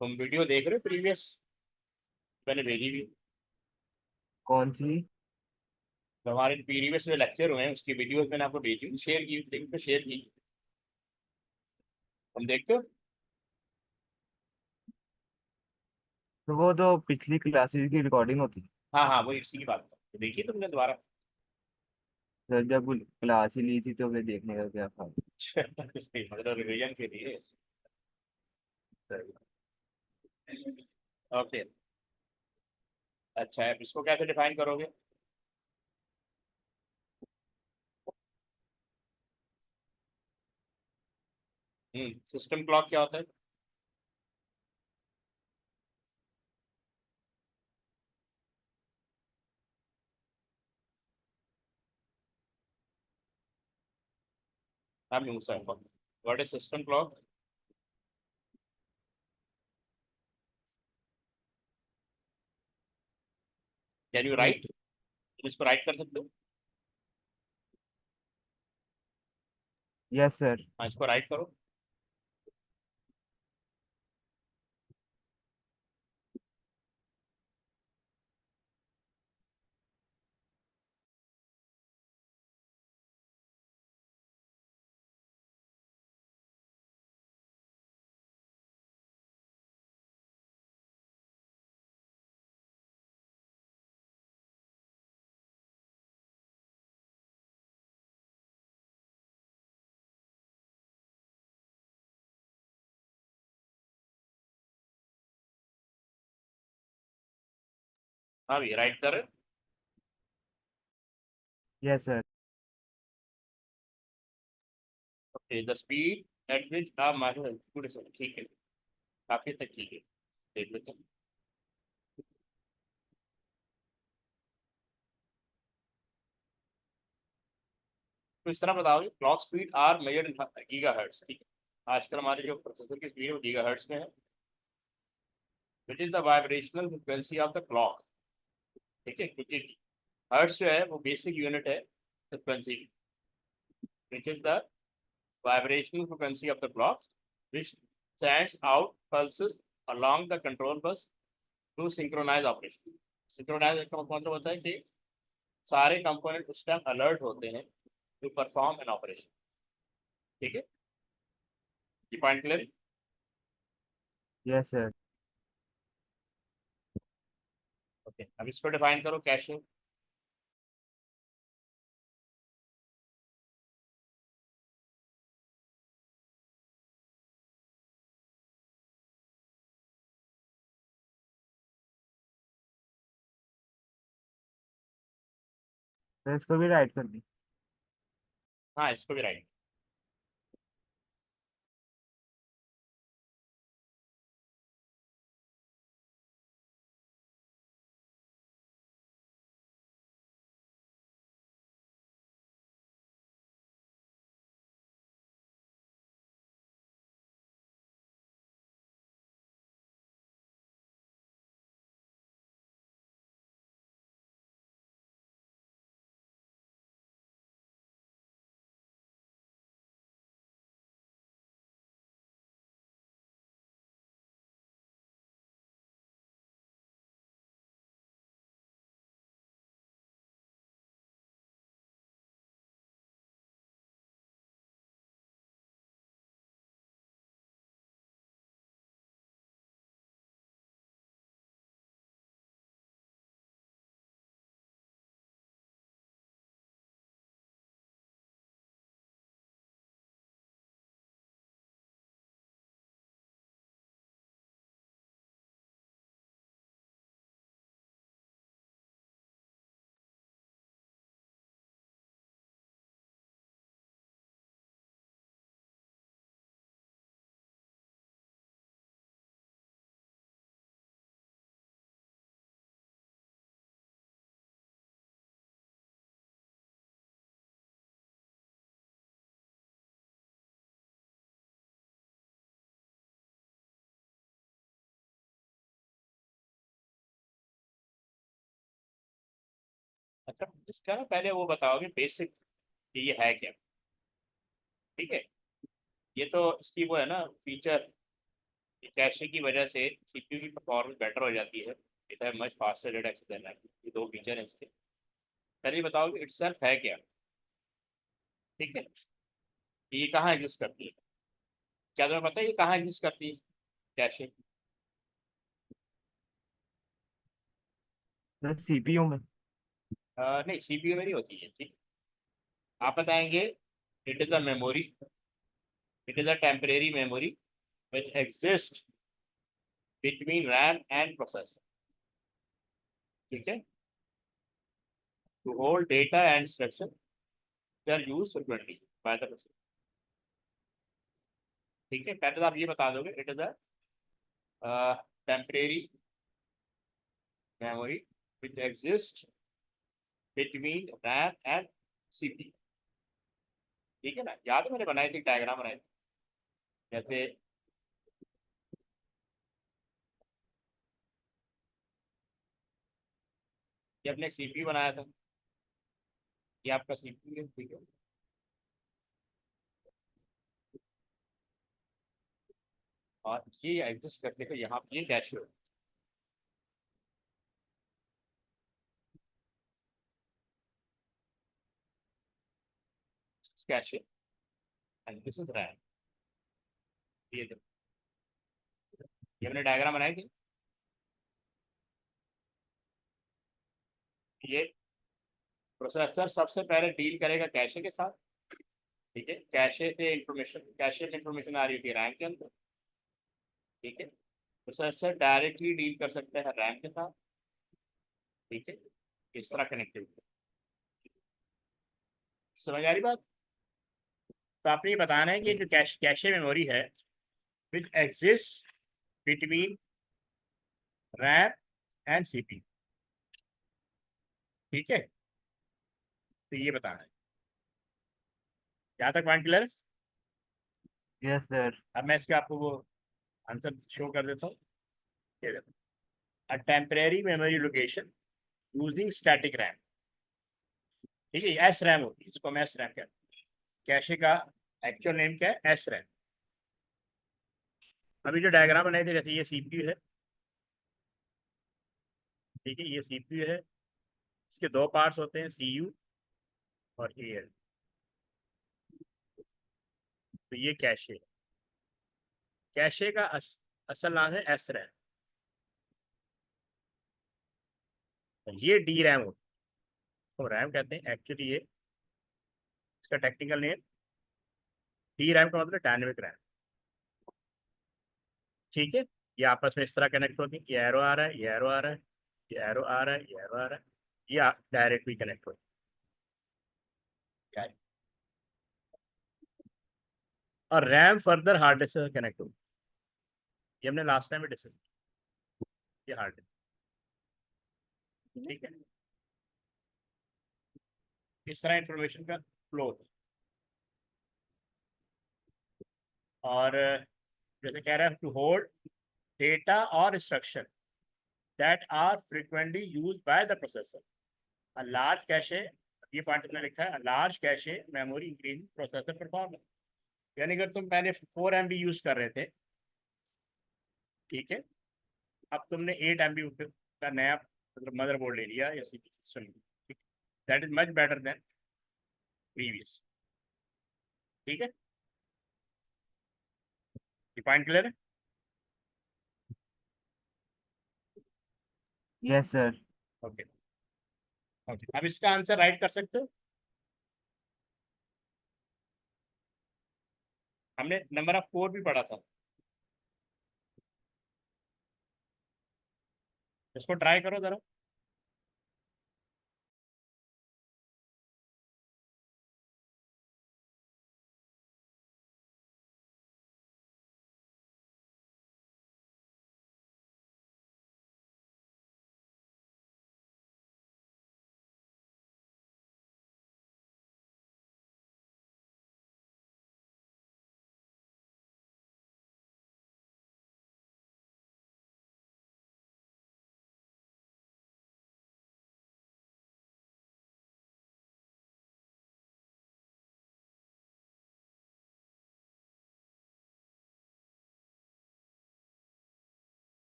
तुम वीडियो देख रहे हो प्रीवियस? मैंने भेजी भी। कौन सी? तो हमारे प्रीवियस जो लेक्चर हुए हैं उसकी वीडियोस मैंने आपको भेजी, शेयर की, लिंक पे शेयर की। तुम देखते हो? तो वो जो पिछली क्लासेस की रिकॉर्डिंग होती है। हाँ हाँ, वो इसी की बात है। तो देखिए तुमने दोबारा। सर जब क्लास ही ली थी तो फिर देखने का क्या फायदा। मतलब रिवीजन के लिए। ओके। अच्छा है, इसको कैसे डिफाइन करोगे? सिस्टम क्लॉक क्या होता है? I'm Musa. What is system clock? Can you write? तुम इसको राइट कर सकते हो? Yes sir. हाँ, इसको राइट करो। हाँ भी राइट कर। Yes sir. Okay, the speed at which a micro, ठीक है। काफी तक ठीक है। देख लेते हैं। तो इस तरह बताओगे, clock speed are measured in gigahertz, ठीक है। आजकल हमारे जो प्रोसेसर की स्पीड है वो गीगाहर्ट्ज में है। Which is the vibrational frequency of the clock, ठीक है, क्योंकि हर्ट्ज जो है वो बेसिक यूनिट है फ्रिक्वेंसी की। Which is the vibrational frequency of the clock, which sends out pulses along the control bus to synchronize operation. Synchronize का मतलब होता है कि सारे कंपोनेंट उस टाइम अलर्ट होते हैं टू परफॉर्म एन ऑपरेशन। ठीक है, ये point clear? Yes sir. Okay, अब इसको डिफाइन करो कैशे। सर इसको भी राइट कर दी। हाँ, इसको भी राइट। अच्छा, इसका ना पहले वो बताओगे बेसिक ये है क्या। ठीक है, ये तो इसकी वो है ना फीचर, कैशे की वजह से सीपीयू की परफॉर्मेंस बेटर हो जाती है। इट है मच फास्टर डेटा एक्सेस देना। ये दो फीचर हैं इसके। पहले बताओ कि इटसेल्फ है क्या। ठीक है, ये कहाँ एग्जिस्ट करती है? क्या तुम्हें पता है ये कहाँ एग्जिस्ट करती है कैशे? सर सीपीयू में। नहीं, सीपीयू में नहीं होती है। ठीक, आप बताएंगे। It is a memory, it is a temporary memory which exist between RAM and processor. ठीक है, to hold data and instruction they are use frequently by the processor. ठीक है, पहले तो आप ये बता दोगे it is a temporary memory which exists between RAM and CPU। ठीक है ना, याद है मैंने बनाई थी, डायग्राम बनाई थी। जैसे ये अपने सीपीयू बनाया था, ये आपका सीपीयू है। ठीक है, और ये एग्जिस्ट करने का यहाँ पे ये कैशे हो, cache and this is RAM. ये देखो, ये हमने डायग्राम बनाई थी। ये प्रोसेसर सबसे पहले डील करेगा कैशे के साथ। ठीक है, कैशे से इंफॉर्मेशन, कैशे में इंफॉर्मेशन आ रही होती है रैम के अंदर। ठीक है, प्रोसेसर डायरेक्टली डील कर सकता है रैम के साथ। ठीक है, इस तरह कनेक्टिविटी। समझ आ रही बात? तो आपने ये बताना है कि जो कैशे मेमोरी है विच exist between RAM and CPU. ठीक है, तो ये बताना है। यहाँ तक पॉइंट क्लियर? Yes sir. अब मैं इसका आपको वो आंसर शो कर देता हूँ। ये देखो, अ temporary memory location using static RAM. ठीक है, एस रैम होती है, इसको हम एस रैम कहते हैं। कैशे का एक्चुअल नेम क्या है? S RAM. अभी जो डायग्राम बनाए थे, जैसे ये सीपीयू है। ठीक है, ये सीपीयू है, इसके दो पार्ट्स होते हैं, सीयू और एएल। तो ये कैशे है। कैशे का असल नाम है एस रैम। ये डी रैम होती है, तो रैम कहते हैं एक्चुअली ये, इसका टेक्निकल नेम। डी रैम का मतलब डायनेमिक रैम। ठीक है, ये आपस में इस तरह कनेक्ट होती है, ये एरो आ रहा है, ये एरो आ रहा है, ये एरो आ रहा है, ये एरो आ रहा है, ये डायरेक्ट भी कनेक्ट होती है। और रैम फर्दर हार्ड डिस्क से कनेक्ट होती है। ये हमने लास्ट टाइम में डिस्कस किया, हार्ड डिस्क। ठीक है, इस तरह इंफॉर्मेशन का फ्लो होता है। और जैसे कह रहा है, टू होल्ड डेटा और instruction that are frequently use by the processor. A large cache, ये पार्ट में लिखा है, large cache memory increase processor performance. यानी अगर तुम पहले 4 MB यूज कर रहे थे, ठीक है, अब तुमने 8 MB का नया मतलब मदरबोर्ड ले लिया या CPU system, that is much better than previous. ठीक है, ये पॉइंट क्लियर है? Yes sir. ओके, ओके, अब इसका आंसर राइट कर सकते हो। हमने नंबर ऑफ 4 भी पढ़ा था, इसको ट्राई करो जरा।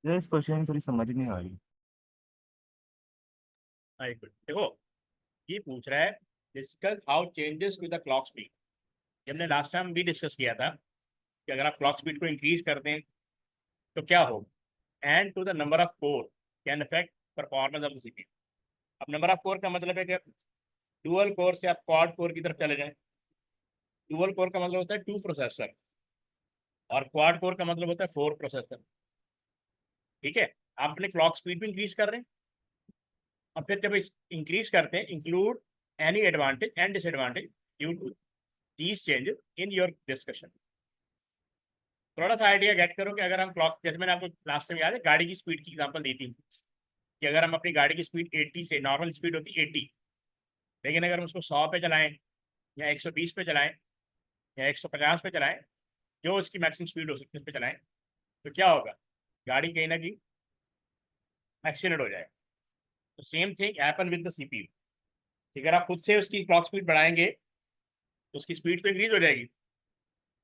ये इस क्वेश्चन थोड़ी समझ नहीं आ रही। गुड, देखो ये पूछ रहा है discuss how changes with the clock speed. हमने लास्ट टाइम भी डिस्कस किया था कि अगर आप क्लॉक स्पीड को इंक्रीज कर दें तो क्या होगा, and to the number of core can affect performance of the CPU. अब नंबर ऑफ कोर का मतलब है कि डुअल कोर से आप क्वाड कोर की तरफ चले जाएं। डुअल कोर का मतलब होता है 2 प्रोसेसर, और क्वाड कोर का मतलब होता है 4 प्रोसेसर। ठीक है, आप अपने क्लॉक स्पीड भी इंक्रीज कर रहे हैं, और फिर जब इंक्रीज करते हैं include any advantage and disadvantage due to these changes in your discussion. थोड़ा सा आइडिया गेट करो कि अगर हम क्लॉक, जैसे मैंने आपको लास्ट टाइम याद है गाड़ी की स्पीड की एग्जांपल दी थी कि अगर हम अपनी गाड़ी की स्पीड 80 से, नॉर्मल स्पीड होती है 80, लेकिन अगर हम उसको 100 पे चलाएं या 120 पे चलाएं या 150 पे चलाएं, जो उसकी मैक्सिमम स्पीड हो सकती है उस पर चलाएं, तो क्या होगा, गाड़ी कहीं ना कहीं एक्सीडेंट हो जाएगा। तो same thing happen with the CPU. अगर आप खुद से उसकी क्लॉक स्पीड बढ़ाएंगे तो उसकी स्पीड तो इंक्रीज हो जाएगी,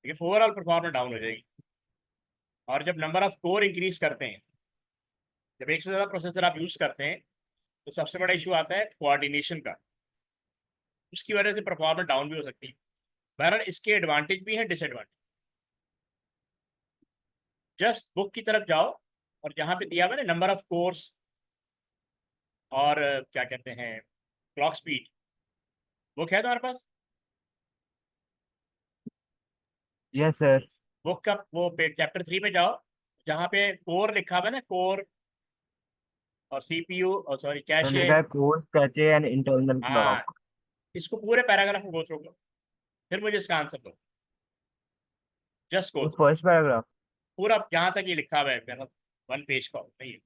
लेकिन ओवरऑल परफॉर्मेंस डाउन हो जाएगी। और जब नंबर ऑफ कोर इंक्रीज करते हैं, जब एक से ज़्यादा प्रोसेसर आप यूज़ करते हैं, तो सबसे बड़ा इशू आता है कोऑर्डिनेशन का। उसकी वजह से परफॉर्मेंस डाउन भी हो सकती है। बहरहाल इसके एडवांटेज भी हैं, डिसएडवांटेज। जस्ट बुक की तरफ जाओ, और जहाँ पे दिया हुआ है नंबर ऑफ कोर्स और क्या कहते हैं क्लॉक स्पीड, बुक है तुम्हारे पास? Yes sir. बुक का वो चैप्टर 3 पे जाओ, जहाँ पे कोर लिखा हुआ है ना, कोर और सीपीयू और सॉरी तो कैशे। लिखा है कोर कैचे एंड इंटरनल हाँ, क्लॉक। इसको पूरे पैराग्राफ को गो थ्रू करो, फिर मुझे इसका आंसर दो। जस्ट गो ये थ्रू फर्स्ट पैराग्राफ। पूरा जहाँ तक ये लिखा हुआ है, मतलब 1 पेज का नहीं है,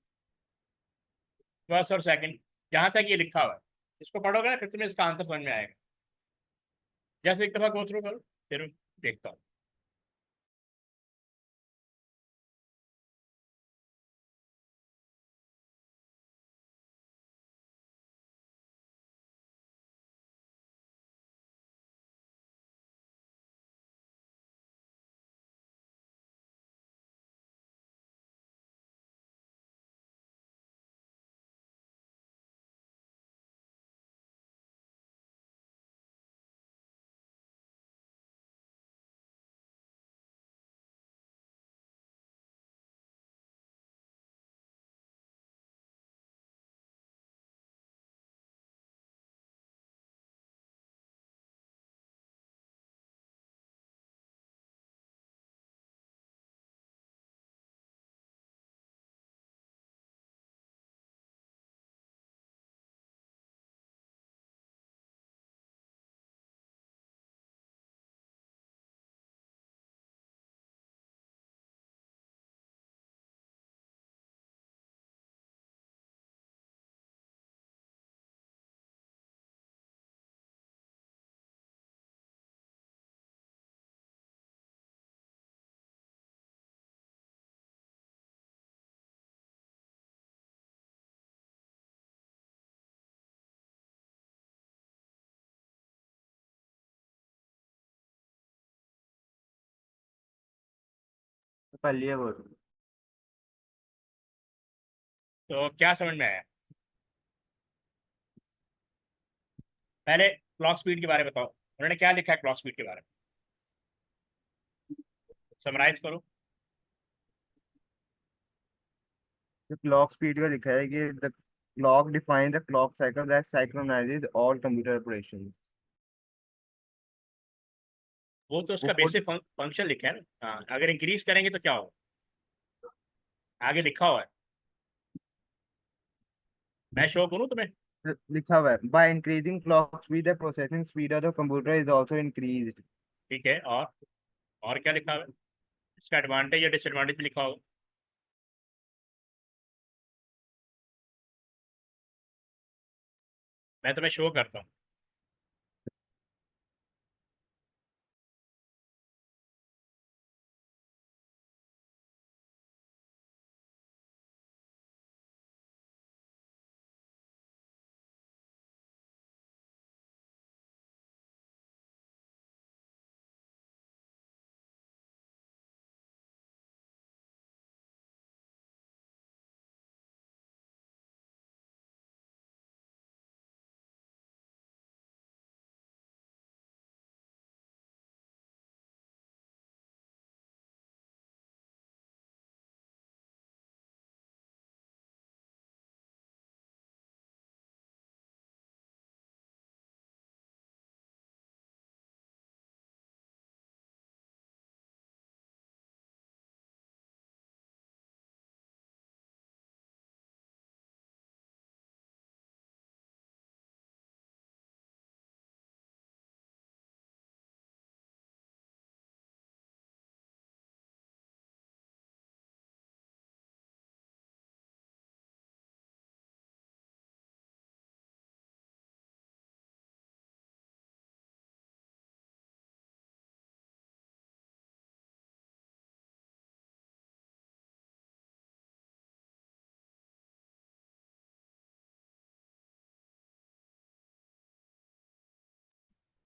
फर्स्ट और सेकंड, जहाँ तक ये लिखा हुआ है इसको पढ़ोगे ना, फिर तुम्हें इसका आंसर समझ में आएगा। जैसे एक दफा गो थ्रू करो, फिर देखता हूँ। तो कर लिए वो। तो क्या समझ में आया? पहले क्लॉक स्पीड के बारे में बताओ, उन्होंने क्या लिखा है क्लॉक स्पीड के बारे में, समराइज करो। तो क्लॉक स्पीड का लिखा है कि the clock define the clock cycle that synchronises all computer operation. वो तो वो उसका खुद बेसिक फंक्शन लिखा है ना। हाँ, अगर इंक्रीज करेंगे तो क्या होगा, आगे लिखा हुआ है, मैं शो करूँ तुम्हें? लिखा हुआ है by increasing clock speed the processing speed of the computer is also increased. ठीक है, और क्या लिखा हुआ है, इसका एडवांटेज या डिसएडवांटेज भी लिखा होगा। मैं तुम्हें शो करता हूँ।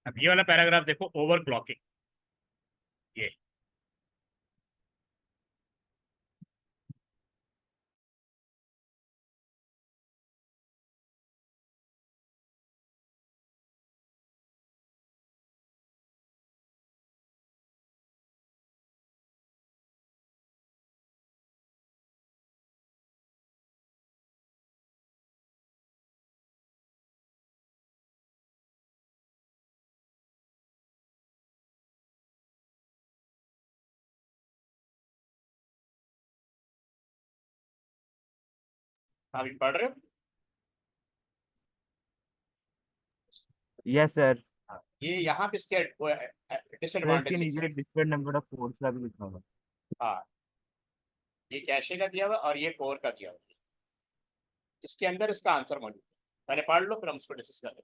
अब ये वाला पैराग्राफ देखो, ओवर क्लॉकिंग। ये अभी पढ़ रहे हो? Yes sir. ये यहाँ पे इसके सर इसके डिसएडवांटेज लिखे नीचे हैं। डिफरेंट नंबर ऑफ कोर्स का भी लिखा हुआ है। हाँ, ये कैशे का दिया हुआ और ये कोर का दिया हुआ। इसके अंदर इसका आंसर मौजूद है, पहले पढ़ लो फिर हम उसको डिस्कस करें।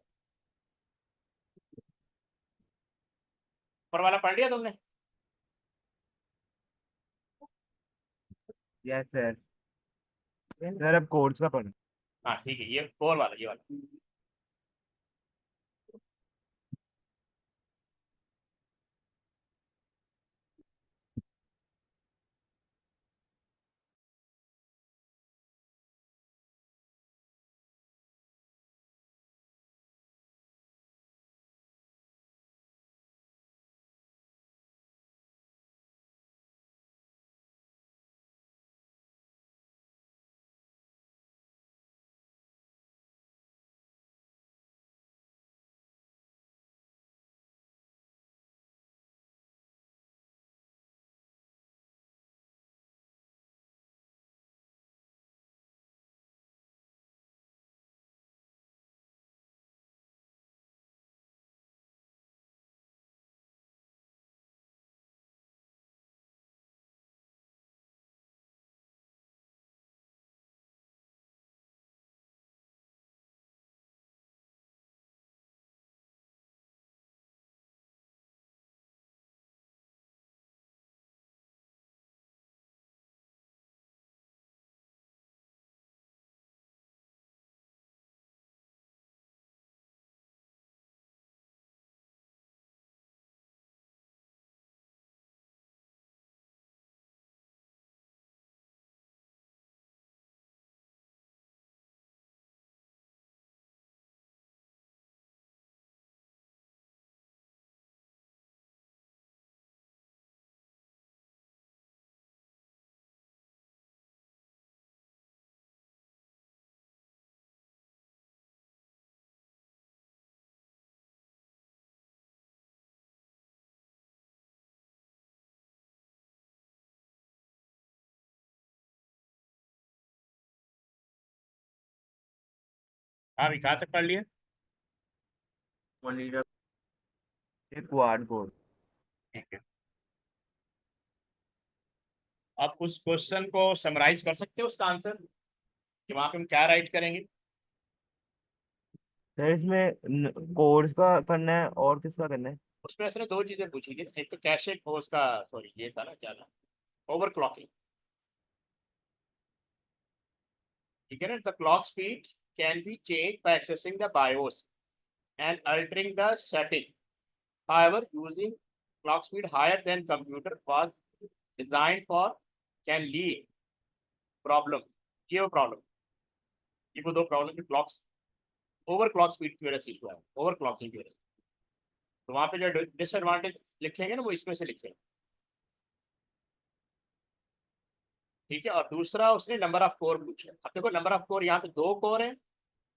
ऊपर वाला पढ़ लिया तुमने? Yes sir. सर अब कोर्स का पढ़ो। हाँ ठीक है, ये कोर वाला, ये वाला। हाँ, अभी कहाँ तक पढ़ लिया? Only the quad code. ठीक है। आप उस क्वेश्चन को समराइज कर सकते हो, उसका आंसर कि वहां पे हम क्या राइट करेंगे? सर इसमें कोर्स का करना है और किसका करना है? उसमें असले दो चीजें पूछी थी, एक तो कैशे को उसका, सॉरी ये था ना, क्या था, ओवर क्लॉकिंग। ठीक है ना, the clock speed can be change bye accessing the BIOS and altering the setting. However, using clock speed higher than computer was designed for can lead problem. ये वो प्रॉब्लम, ये वो दो प्रॉब्लम की clock over clock speed की वजह से हुआ है, ओवर क्लॉकिंग की वजह से। तो वहां पे जो डिसएडवांटेज लिखेंगे ना, वो इसमें से लिखेंगे। ठीक है, और दूसरा उसने नंबर ऑफ कोर पूछा। अब देखो, नंबर ऑफ कोर यहाँ पे दो कोर है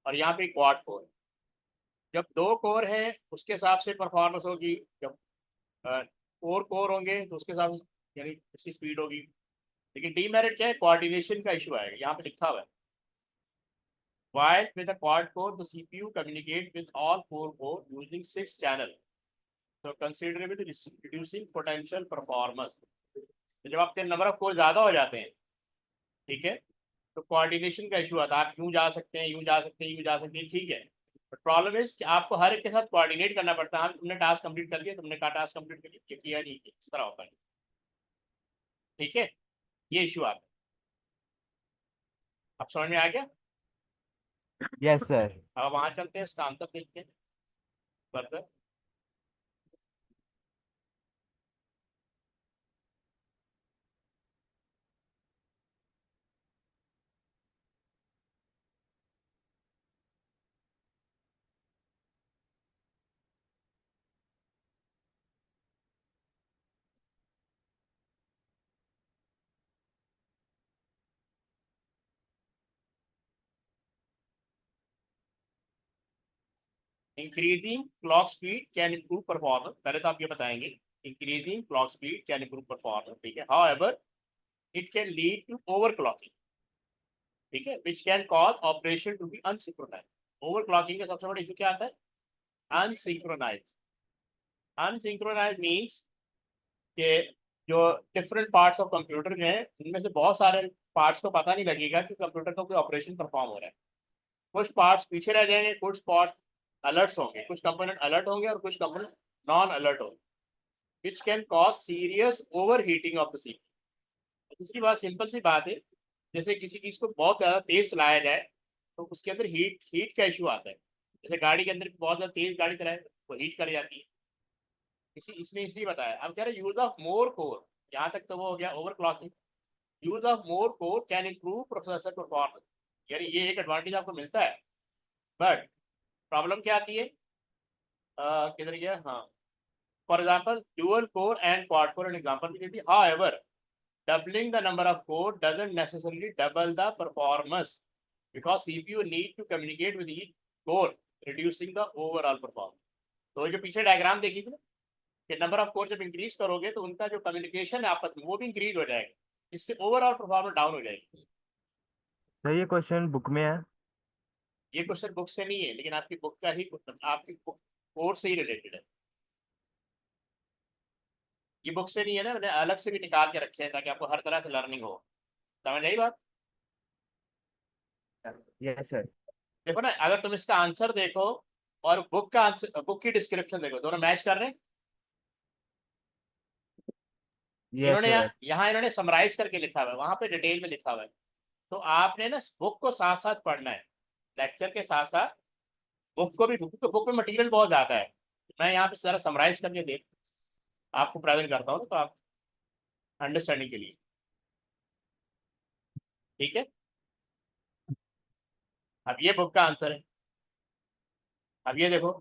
और यहाँ पे क्वाड कोर है। जब दो कोर है उसके हिसाब से परफॉर्मेंस होगी, जब फोर कोर होंगे तो उसके हिसाब से यानी उसकी स्पीड होगी। लेकिन डीमेरिट क्या है, कोऑर्डिनेशन का इशू आएगा। यहाँ पे लिखा हुआ है, while with a quad core the CPU communicate with all four core using 6 channel, so considerably reducing potential performance। तो जब आपके नंबर ऑफ कोर ज्यादा हो जाते हैं, ठीक है, तो कोऑर्डिनेशन का इशू आता है। आप यूं जा सकते हैं, यूं जा सकते हैं, यूं जा सकते हैं, ठीक है, बट प्रॉब्लम इज कि आपको हर एक के साथ कोऑर्डिनेट करना पड़ता है। हाँ, तुमने टास्क कंप्लीट कर दिया, तुमने कहा टास्क कंप्लीट कर लिया, ये किया नहीं किया, इस तरह होता है। ठीक है, ये इशू आता है। अब समझ में आ गया? Yes sir. अब वहां चलते हैं, इसका आंसर देखते हैं further. Increasing clock speed can improve performance, पहले तो आप ये बताएंगे increasing clock speed can improve performance, ठीक है, however it can lead to overclocking, ठीक है, which can cause operation to be unsynchronise. Overclocking का सबसे बड़ा इशू क्या आता है? अनसिंक्रोनाइज। अनसिंक्रोनाइज मीन्स कि जो डिफरेंट पार्ट्स ऑफ कंप्यूटर जो है उनमें से बहुत सारे पार्ट्स को पता नहीं लगेगा कि कंप्यूटर का कोई ऑपरेशन परफॉर्म हो रहा है। कुछ पार्ट्स पीछे रह जाएंगे, कुछ पार्ट्स अलर्ट्स होंगे, कुछ कंपोनेंट अलर्ट होंगे और कुछ कंपोनेंट नॉन अलर्ट होंगे, विच can cause serious over heating of the CPU. दूसरी बात, सिंपल सी बात है, जैसे किसी चीज को बहुत ज्यादा तेज चलाया जाए तो उसके अंदर हीट हीट का इशू आता है। जैसे गाड़ी के अंदर बहुत ज्यादा तेज गाड़ी चलाए तो हीट कर जाती है, इसने इसलिए बताया। अब कह रहे यूज ऑफ मोर कोर, यहाँ तक तो वो हो गया over clocking. Use of more core can improve processor performance, यानी ये एक एडवांटेज आपको मिलता है, बट प्रॉब्लम क्या आती है? किधर गया, हाँ, for example dual core and quad core an example भी दी। However doubling the number of core doesn't necessarily double the performance because CPU need to communicate with each core, reducing the overall performance। तो जो पीछे diagram देखी थी ना कि number of core जब इंक्रीज करोगे तो उनका जो कम्युनिकेशन है आपस में वो भी इंक्रीज हो जाएगा, इससे ओवरऑल परफॉर्मेंस डाउन हो जाएगी। सर ये क्वेश्चन बुक में है? ये क्वेश्चन बुक से नहीं है, लेकिन आपकी बुक का ही, आपकी बुक कोर्स से ही रिलेटेड है। ये बुक से नहीं है ना, मैंने अलग से भी निकाल के रखे हैं ताकि आपको हर तरह से लर्निंग हो। समझ आई बात? Yes sir. देखो ना, अगर तुम इसका आंसर देखो और बुक का आंसर, बुक की डिस्क्रिप्शन देखो, दोनों मैच कर रहे हैं। यस इन्होंने सर। यहाँ इन्होंने समराइज करके लिखा हुआ है, वहां पे डिटेल में लिखा हुआ है। तो आपने ना बुक को साथ साथ पढ़ना है, लेक्चर के साथ साथ बुक को भी, बुक में मटेरियल बहुत ज्यादा है। मैं यहाँ पे जरा समराइज करके देख आपको प्रेजेंट करता हूँ तो आप अंडरस्टैंडिंग के लिए, ठीक है। अब ये बुक का आंसर है, अब ये देखो,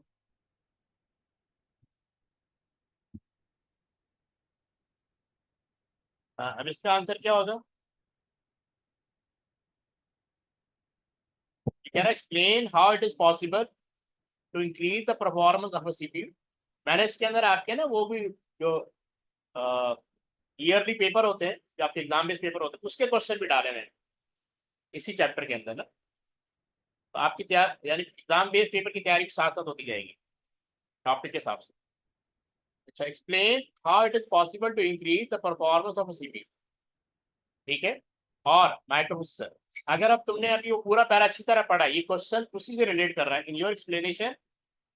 हाँ, अब इसका आंसर क्या होगा? Can explain how it is possible to increase the performance of a CPU. मैंने इसके अंदर आपके ना वो भी जो ईयरली पेपर होते हैं, जो आपके एग्जाम बेस्ड पेपर होते हैं, उसके क्वेश्चन भी डाले हैं इसी चैप्टर के अंदर ना। तो आपकी तैयार यानी एग्जाम बेस्ड पेपर की तैयारी साथ साथ होती जाएगी टॉपिक के हिसाब से। अच्छा, explain how it is possible to increase the performance of CPU, ठीक है, और माइक्रोप्रोसेसर। अगर अब तुमने अभी वो पूरा पैरा अच्छी तरह पढ़ा, ये क्वेश्चन उसी से रिलेट कर रहा है। In your explanation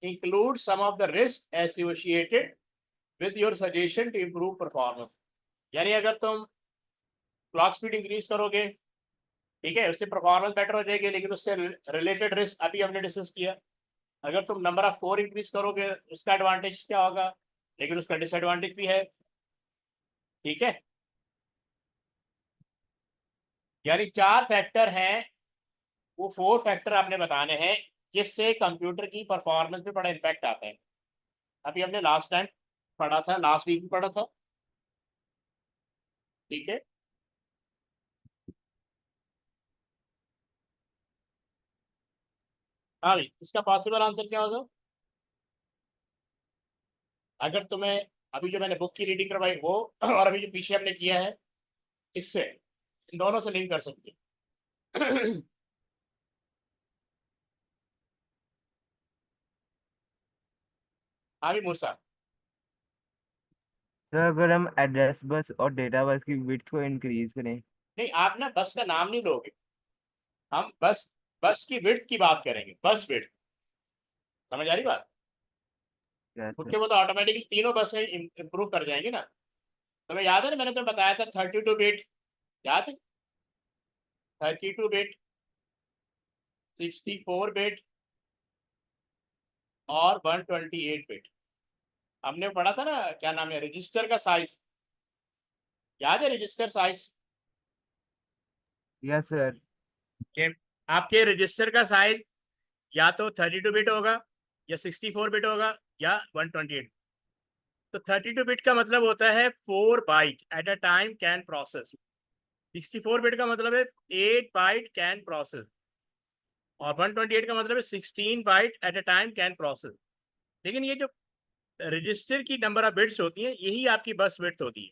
include some of the risk associated with your suggestion to improve performance. यानी अगर तुम क्लॉक स्पीड इंक्रीज करोगे, ठीक है, उससे परफॉर्मेंस बेटर हो जाएगी, लेकिन उससे रिलेटेड रिस्क अभी हमने डिस्कस किया। अगर तुम नंबर ऑफ कोर इंक्रीज करोगे उसका एडवांटेज क्या होगा, लेकिन उसका डिसएडवांटेज भी है, ठीक है। यानी चार फैक्टर हैं, वो फोर फैक्टर आपने बताने हैं जिससे कंप्यूटर की परफॉर्मेंस पे बड़ा इम्पैक्ट आता है। अभी हमने लास्ट टाइम पढ़ा था, लास्ट वीक भी पढ़ा था, ठीक है। हाँ भाई, इसका पॉसिबल आंसर क्या होगा? अगर तुम्हें अभी जो मैंने बुक की रीडिंग करवाई वो और अभी जो पीछे हमने किया है, इससे इन दोनों से लिंक कर सकते हैं। हाँ भी मूसा, सर अगर हम एड्रेस बस और डेटा बस की विड्थ को इंक्रीज करें? नहीं आप ना बस का नाम नहीं लोगे, हम बस बस की विड्थ की बात करेंगे, बस विड्थ। समझ आ रही बात? Yes sir. क्योंकि वो तो ऑटोमेटिकली तीनों बसें इंप्रूव कर जाएंगी ना। तुम्हें याद है ना, मैंने तो बताया था 32 बिट, याद है? 32 बिट, 64 बिट और 128 बिट। हमने पढ़ा था ना, क्या नाम है, रजिस्टर का साइज, याद है रजिस्टर साइज? Yes sir. कि आपके रजिस्टर का साइज या तो 32 बिट होगा या 64 बिट होगा या 128। तो 32 बिट का मतलब होता है 4 byte at a time can process. 64 bit का मतलब है 8 बाइट कैन प्रोसेस। और 128 का मतलब है 16 byte at a time can process. लेकिन ये जो रजिस्टर की नंबर ऑफ बिट्स होती हैं यही आपकी बस विड्थ होती है।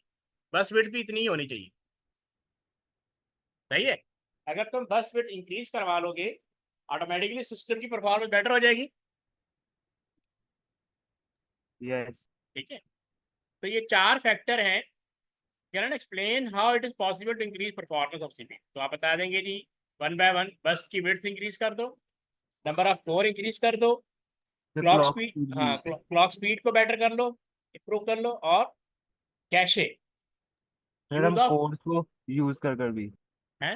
बस विड्थ भी इतनी ही होनी चाहिए, सही है। अगर तुम बस विड्थ इंक्रीज करवा लोगे ऑटोमेटिकली सिस्टम की परफॉर्मेंस बेटर हो जाएगी। यस। ठीक है, तो ये 4 फैक्टर हैं। Can explain how it is possible to increase performance of CPU. तो आप बता देंगे जी वन बाय वन बस की विड्थ इंक्रीज कर दो, नंबर ऑफ कोर इंक्रीज कर दो, तो क्लॉक क्लॉक स्पीड, स्पीड हाँ भी। क्लॉक स्पीड को बेटर कर लो, इम्प्रूव कर लो, और कैशे फिर यूज हम ऑफ कोर्स को यूज कर कर भी, है।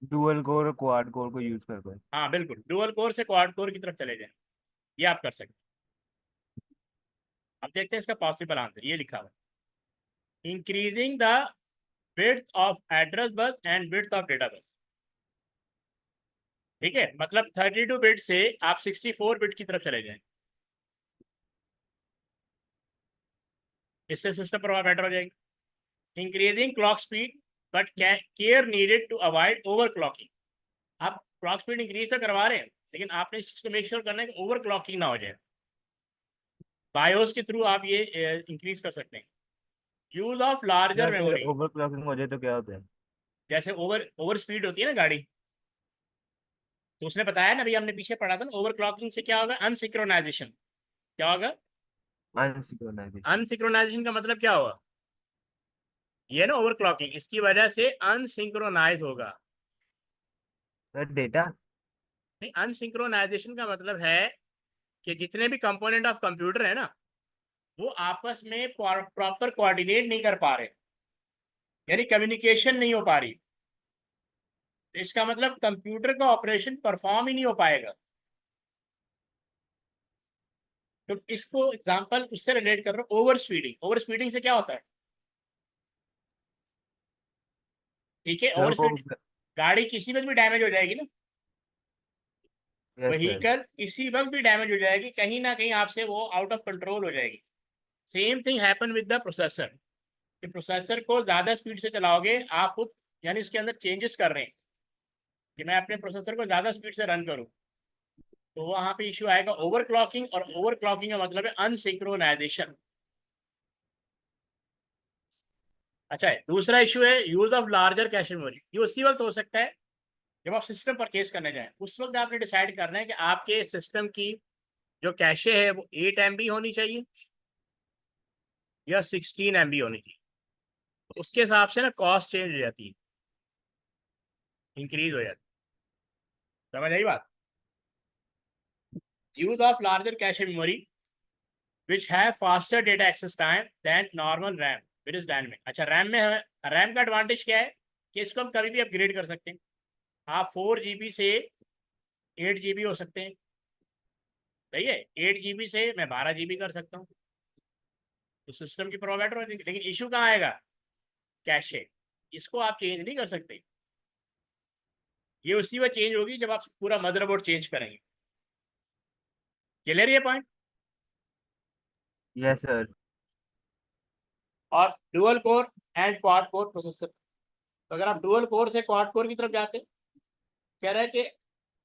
डुअल कोर और क्वाड कोर को यूज कर कर। हाँ बिल्कुल, डुअल कोर से क्वाड कोर की तरफ चले जाएं, ये आप कर सकते हैं। अब देखते हैं इसका पॉसिबल आंसर, ये लिखा हुआ है increasing the width of address bus and width of data bus. ठीक है, मतलब 32 बिट से आप 64 बिट की तरफ चले जाएं, इससे सिस्टम पर बेटर हो जाएगी। Increasing clock speed but care needed to avoid over clocking. आप क्लॉक स्पीड इंक्रीज तो करवा रहे हैं, लेकिन आपने इस चीज को मेक श्योर करना है कि ओवर क्लॉकिंग ना हो जाए। बायोस के थ्रू आप ये इंक्रीज कर सकते हैं। यूज ऑफ लार्जर अगर मेमोरी, ओवर क्लॉकिंग हो जाए तो क्या होता है? जैसे ओवर ओवर स्पीड होती है ना गाड़ी, तो उसने बताया ना, अभी हमने पीछे पढ़ा था ना, ओवर क्लॉकिंग से क्या होगा, अनसिक्रोनाइजेशन। क्या होगा? अनसिंक्रोनाइजेशन। अनसिक्रोनाइजेशन का मतलब क्या होगा? ये ना ओवर क्लॉकिंग, इसकी वजह से अनसिंक्रोनाइज होगा। डेटा। नहीं, अनसिंक्रोनाइजेशन का मतलब है कि जितने भी कंपोनेंट ऑफ कंप्यूटर है ना, वो आपस में प्रॉपर कोऑर्डिनेट नहीं कर पा रहे, यानी कम्युनिकेशन नहीं हो पा रही। तो इसका मतलब कंप्यूटर का ऑपरेशन परफॉर्म ही नहीं हो पाएगा। तो इसको एग्जांपल उससे रिलेट कर रहा हूँ, ओवर स्पीडिंग। ओवर स्पीडिंग से क्या होता है? ठीक है, सर ओवर वो। स्पीड, गाड़ी किसी वक्त भी डैमेज हो जाएगी ना, यस सर। व्हीकल किसी वक्त भी डैमेज हो जाएगी, कहीं ना कहीं आपसे वो आउट ऑफ कंट्रोल हो जाएगी। Same thing happen with the processor, कि प्रोसेसर को ज़्यादा स्पीड से चलाओगे आप खुद, यानी उसके अंदर चेंजेस कर रहे हैं कि मैं अपने प्रोसेसर को ज़्यादा स्पीड से रन करूं, तो वहाँ पे इश्यू आएगा ओवर क्लॉकिंग। और ओवर क्लॉकिंग का मतलब है अनसिंक्रोनाइजेशन। अच्छा है, दूसरा इशू है use of larger cache memory. ये उसी वक्त हो सकता है जब आप सिस्टम परचेज करने जाएं, उस वक्त आपने डिसाइड करना है कि आपके सिस्टम की जो कैशे है वो 8 MB होनी चाहिए या 16 MB होनी चाहिए। तो उसके हिसाब से ना कॉस्ट चेंज हो जाती है, इंक्रीज हो जाती है। समझ आई बात? Use of larger cache memory which have faster data access time than normal RAM which is dynamic. अच्छा, रैम में है, रैम का एडवांटेज क्या है कि इसको हम कभी भी अपग्रेड कर सकते हैं। आप 4 GB से 8 GB हो सकते हैं, सही है। 8 GB से मैं 12 GB कर सकता हूँ, तो सिस्टम की प्रोवाइडर हो जाएगी। लेकिन इशू कहाँ आएगा? कैशे, इसको आप चेंज नहीं कर सकते। ये उसी वक्त चेंज होगी जब आप पूरा मदरबोर्ड चेंज करेंगे। क्लियर ये पॉइंट? Yes sir. और dual core and quad core processor, तो अगर आप डुअल कोर से क्वाड कोर की तरफ जाते हैं, कह रहा है कि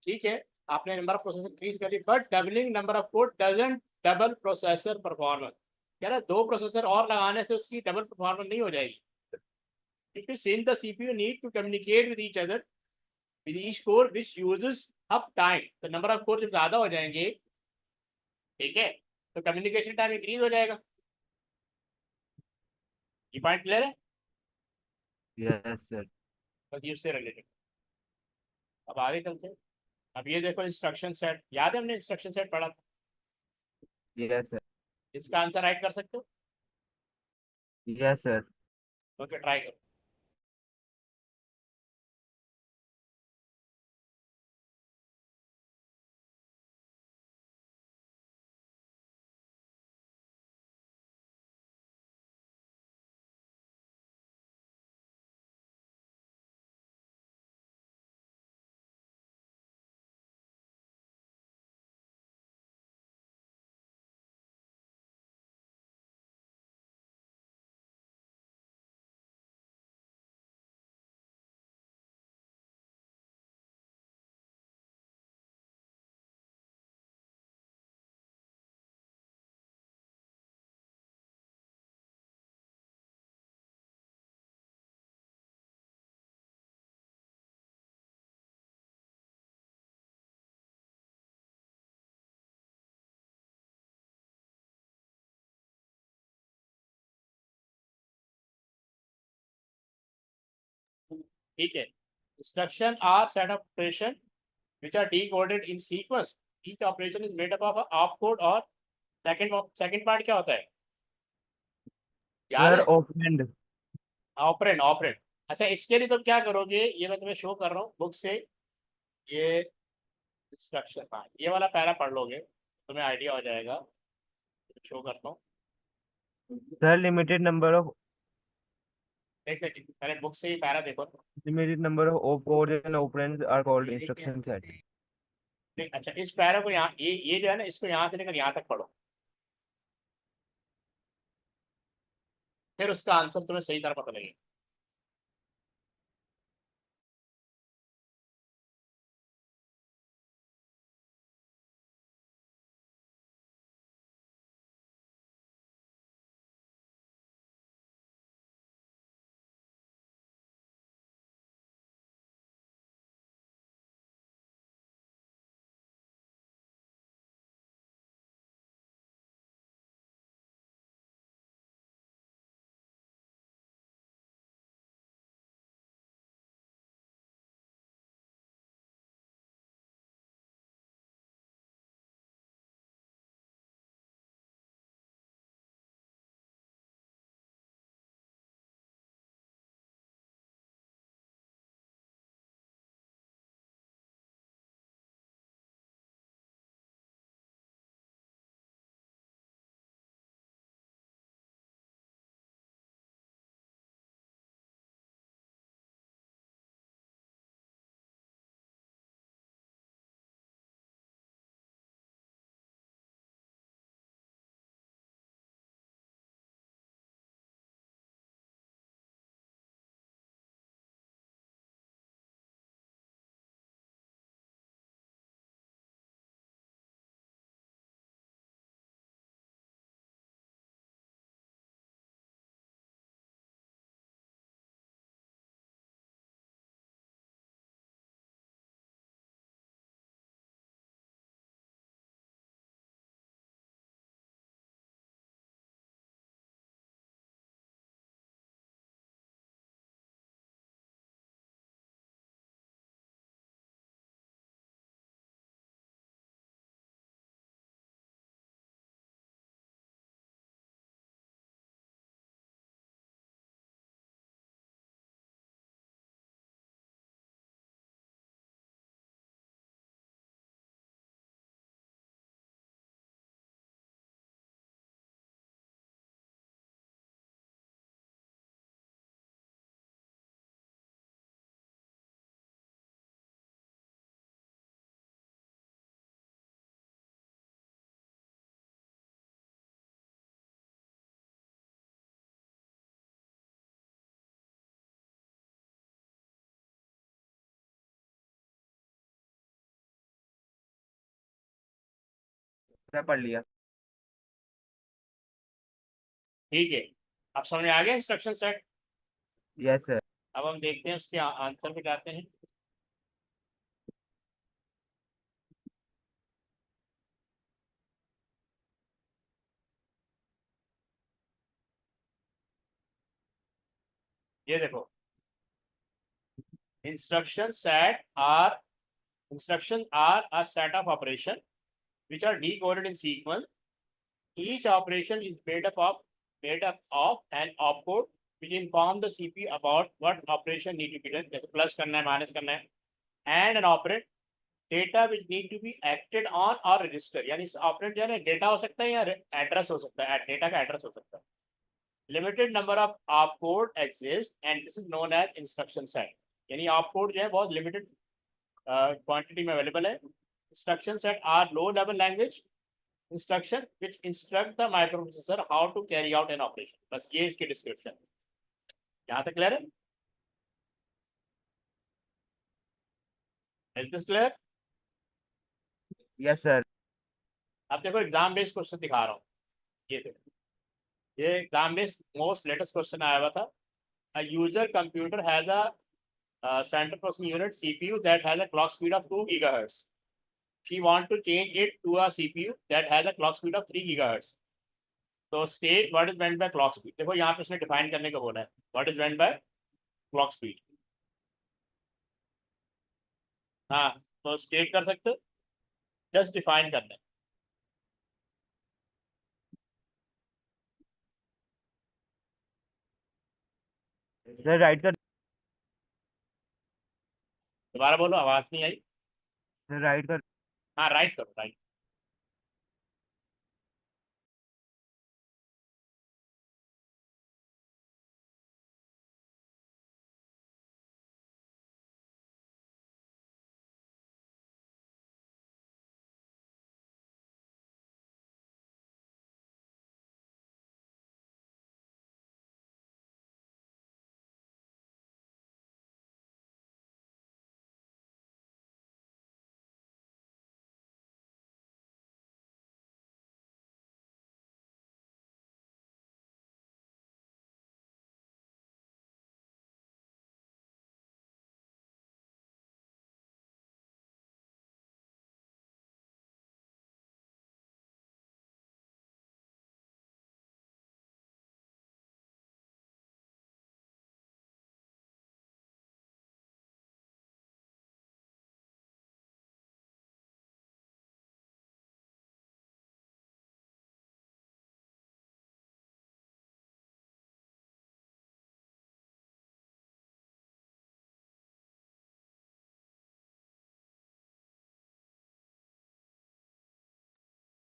ठीक है आपने नंबर ऑफ प्रोसेसर इंक्रीज कर ली, but doubling number of core doesn't double processor performance. कह रहा है 2 प्रोसेसर और लगाने से उसकी डबल परफॉर्मेंस नहीं हो जाएगी, क्योंकि since the CPU need to communicate with each other with each core which uses up time. तो नंबर ऑफ कोर जब ज्यादा हो जाएंगे, ठीक है, तो कम्युनिकेशन टाइम इंक्रीज हो जाएगा। ये पॉइंट क्लियर है? Yes sir. बस ये उससे रिलेटेड। अब आगे चलते हैं। अब ये देखो इंस्ट्रक्शन सेट, याद है हमने इंस्ट्रक्शन सेट पढ़ा था? Yes sir. इसका आंसर राइट कर सकते हो? Yes sir. ओके, ट्राई करो। ठीक है, instruction are set of operation which are decoded in sequence. Each operation is made up of a opcode और second part क्या होता है, याद सर है? Open operand, operand. अच्छा, इसके लिए सब क्या करोगे, ये मैं तुम्हें शो कर रहा हूँ बुक से। ये इंस्ट्रक्शन, हाँ, ये वाला पैरा पढ़ लोगे तुम्हें आइडिया हो जाएगा। शो करता हूँ, सर एक सेकंड, पहले बुक से ही पैरा देखो। limited number of opcodes and operands are called ये क्या है? instruction set. अच्छा, इस पैरा को यहाँ, ये जो है ना, इसको यहाँ से लेकर यहाँ तक पढ़ो, फिर उसका आंसर तुम्हें सही तरह पता लगेगा। सर पढ़ लिया। ठीक है, अब समझ में आ गया इंस्ट्रक्शन सेट। Yes sir. अब हम देखते हैं उसके आंसर पे जाते हैं। ये देखो, instruction set are instructions are a set of operations which are decoded in sequence. Each operation is made up of an opcode which inform the CPU about what operation need to be done, जैसे plus करना है, minus करना है, and an operand data which need to be acted on or register, यानी operand जो है ना, data हो सकता है या एड्रेस हो सकता है, डेटा का एड्रेस हो सकता है। Limited number of opcode exist and this is known as instruction set, यानी ऑपकोड जो है बहुत लिमिटेड क्वांटिटी में अवेलेबल है। Instruction set are low level language instruction which instruct the microprocessor how to carry out an operation. बस ये इसकी description, यहाँ तक क्लियर है? Is this clear? Yes sir. अब देखो एग्जाम बेस्ड क्वेश्चन दिखा रहा हूँ, ये देखो, ये exam based most latest question आया हुआ था। A user computer has a central processing unit CPU that has a clock speed of 2 gigahertz. She want to change it to a CPU that has a clock speed of 3 gigahertz. So state what is meant by clock speed. देखो यहाँ पे उसने define करने को बोला है, what is meant by clock speed. हाँ, तो स्टेट कर सकते हो, जस्ट डिफाइन करना है। सर राइट कर। दोबारा बोलो, आवाज नहीं आई। सर राइट कर। हाँ, राइट करो, right.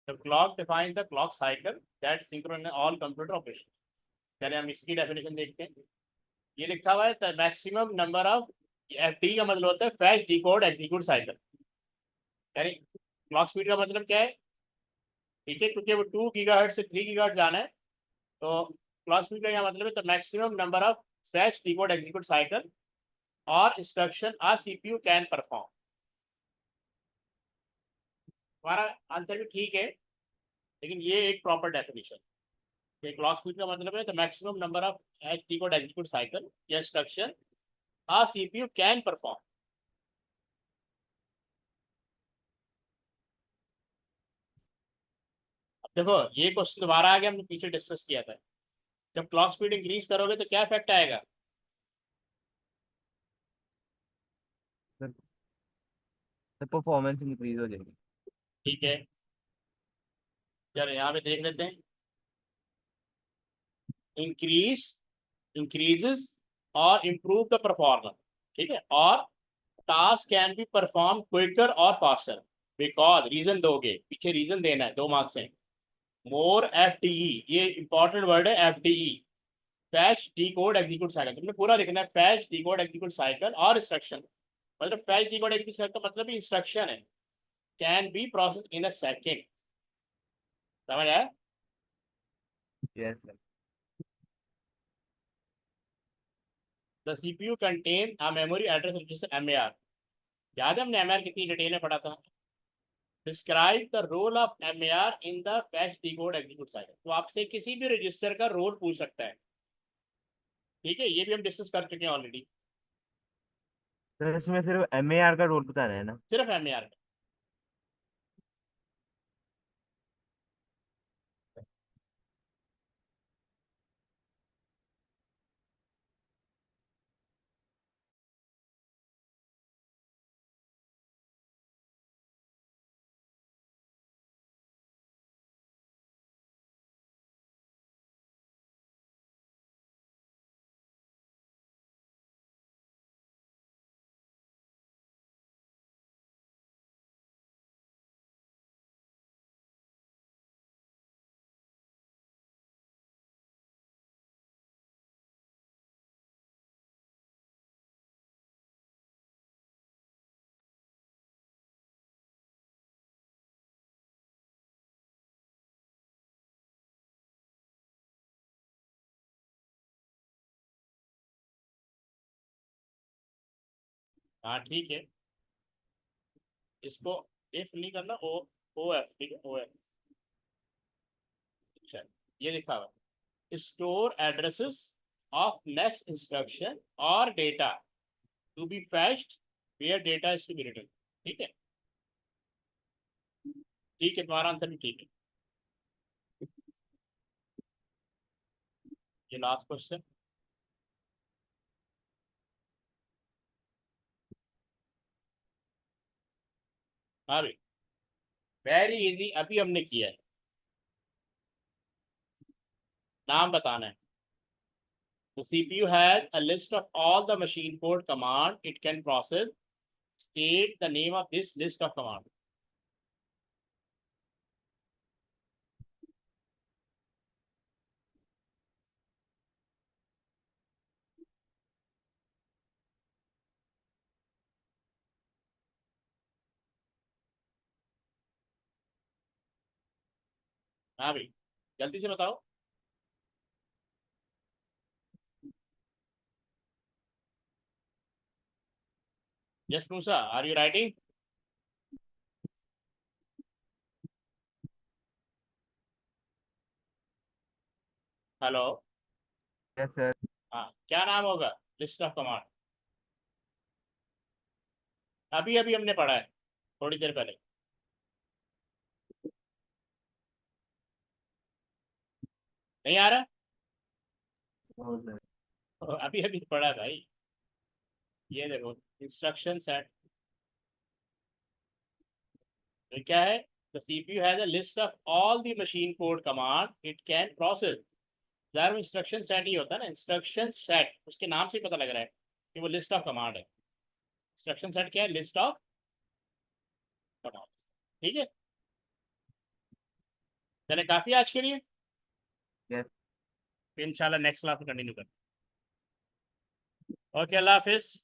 The clock defines the clock cycle that synchronize all computer operations. चलिए हम इसकी डेफिनेशन देखते हैं। ये लिखा हुआ है मैक्सिमम नंबर ऑफ एफडी का मतलब होता है फैच डिकोड एग्जीक्यूट साइकिल। यानी क्लॉक स्पीड का मतलब क्या है? ठीक है, क्योंकि वो 2 गीगाहर्ट्ज से 3 गीगाहर्ट्ज जाना है, तो क्लॉक स्पीड का यहाँ मतलब है the maximum number of fetch decode execute cycle और instruction a CPU can perform. हमारा आंसर भी ठीक है, लेकिन ये एक प्रॉपर डेफिनेशन। क्लॉक स्पीड का मतलब है the maximum number of each decode execute cycle या instruction a CPU can perform. अब देखो, ये क्वेश्चन दोबारा आ गया, हमने पीछे डिस्कस किया था। जब क्लॉक स्पीड इंक्रीज करोगे तो क्या इफेक्ट आएगा? सर परफॉर्मेंस इंक्रीज हो जाएगी। ठीक है, चलो यहाँ पे देख लेते हैं। इंक्रीज, इंक्रीजेस और इम्प्रूव द परफॉर्मेंस। ठीक है, और task can be perform quicker और फास्टर बिकॉज, रीजन दोगे, पीछे रीजन देना है, 2 मार्क्स है। मोर एफडीई, ये इंपॉर्टेंट वर्ड है FDE, fetch decode execute cycle. तुमने पूरा लिखना है, फैच डिकोड एग्जीक्यूट साइकिल और इंस्ट्रक्शन। मतलब फैच डिकोड एग्जीक्यूट साइकिल का मतलब इंस्ट्रक्शन है, can be process in a second. समझ आया? Yes sir. The CPU contain a memory address register MAR. याद है हमने एमएआर कितनी डिटेल में पढ़ा था? Describe the role of MAR in the fetch decode execute cycle. तो आपसे किसी भी रजिस्टर का रोल पूछ सकता है। ठीक है, ये भी हम डिस्कस कर चुके हैं ऑलरेडी। सर इसमें सिर्फ MAR का रोल बताना है ना? सिर्फ एमएआर। हाँ ठीक है, इसको इफ नहीं करना, ओ, ओ एफ, ठीक है, ओ एफ। अच्छा, ये लिखा हुआ store addresses of next instruction और data to be fetched where data is to be written. ठीक है, ठीक है, तुम्हारा आंसर भी ठीक है। ये लास्ट क्वेश्चन। हाँ भाई, वेरी इजी, अभी हमने किया है। नाम बताना है। The CPU has a list of all the machine code command it can process. State the name of this list of command. हाँ भाई, जल्दी से बताओ। Yes, Musa, are you writing? Hello. Yes sir. हाँ, क्या नाम होगा लिस्ट ऑफ कमांड? अभी अभी हमने पढ़ा है, थोड़ी देर पहले। नहीं आ रहा? हाँ सर। अभी अभी पढ़ा है भाई। ये देखो, इंस्ट्रक्शन सेट। तो क्या है? The CPU has a list of all the machine code command it can process. यार, इंस्ट्रक्शन सेट ही होता है ना, इंस्ट्रक्शन सेट, उसके नाम से ही पता लग रहा है कि वो लिस्ट ऑफ कमांड है। इंस्ट्रक्शन सेट क्या है? List of command. ठीक है, चले काफी आज के लिए। यस। इंशाल्लाह नेक्स्ट क्लास में कंटिन्यू करें। ओके, अल्लाह हाफिज।